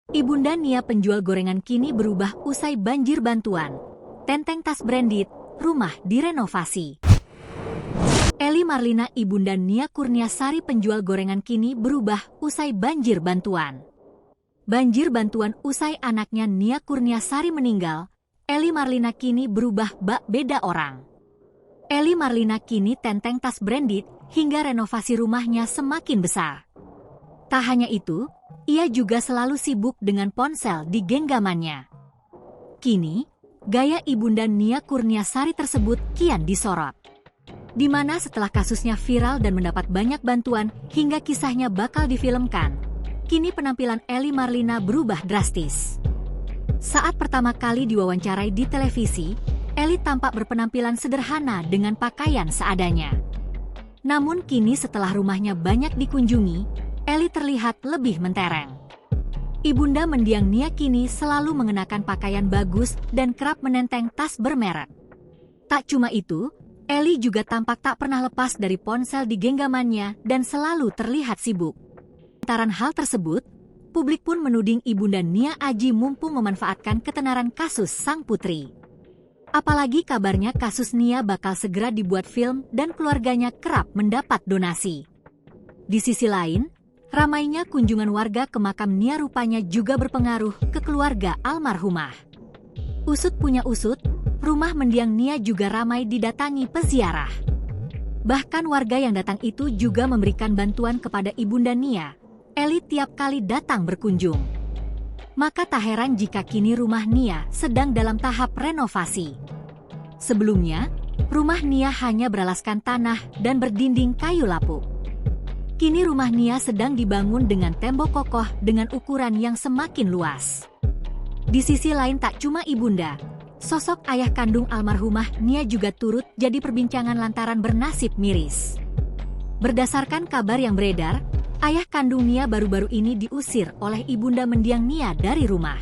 Ibunda Nia penjual gorengan kini berubah usai banjir bantuan. Tenteng tas branded, rumah direnovasi. Eli Marlina Ibunda Nia Kurniasari penjual gorengan kini berubah usai banjir bantuan. Banjir bantuan usai anaknya Nia Kurniasari meninggal, Eli Marlina kini berubah bak beda orang. Eli Marlina kini tenteng tas branded hingga renovasi rumahnya semakin besar. Tak hanya itu, ia juga selalu sibuk dengan ponsel di genggamannya. Kini, gaya Ibunda Nia Kurniasari tersebut kian disorot. Di mana setelah kasusnya viral dan mendapat banyak bantuan hingga kisahnya bakal difilmkan, kini penampilan Eli Marlina berubah drastis. Saat pertama kali diwawancarai di televisi, Eli tampak berpenampilan sederhana dengan pakaian seadanya. Namun kini setelah rumahnya banyak dikunjungi, Eli terlihat lebih mentereng. Ibunda mendiang Nia kini selalu mengenakan pakaian bagus dan kerap menenteng tas bermerek. Tak cuma itu, Eli juga tampak tak pernah lepas dari ponsel di genggamannya dan selalu terlihat sibuk. Lantaran hal tersebut, publik pun menuding Ibunda Nia Aji mumpung memanfaatkan ketenaran kasus sang putri. Apalagi kabarnya kasus Nia bakal segera dibuat film dan keluarganya kerap mendapat donasi. Di sisi lain, ramainya kunjungan warga ke makam Nia rupanya juga berpengaruh ke keluarga almarhumah. Usut punya usut, rumah mendiang Nia juga ramai didatangi peziarah. Bahkan warga yang datang itu juga memberikan bantuan kepada Ibunda Nia. Eli tiap kali datang berkunjung. Maka tak heran jika kini rumah Nia sedang dalam tahap renovasi. Sebelumnya, rumah Nia hanya beralaskan tanah dan berdinding kayu lapuk. Kini rumah Nia sedang dibangun dengan tembok kokoh dengan ukuran yang semakin luas. Di sisi lain tak cuma ibunda, sosok ayah kandung almarhumah Nia juga turut jadi perbincangan lantaran bernasib miris. Berdasarkan kabar yang beredar, ayah kandung Nia baru-baru ini diusir oleh ibunda mendiang Nia dari rumah.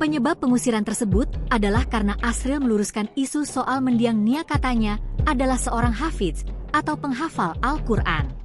Penyebab pengusiran tersebut adalah karena Asril meluruskan isu soal mendiang Nia katanya adalah seorang hafiz atau penghafal Al-Quran.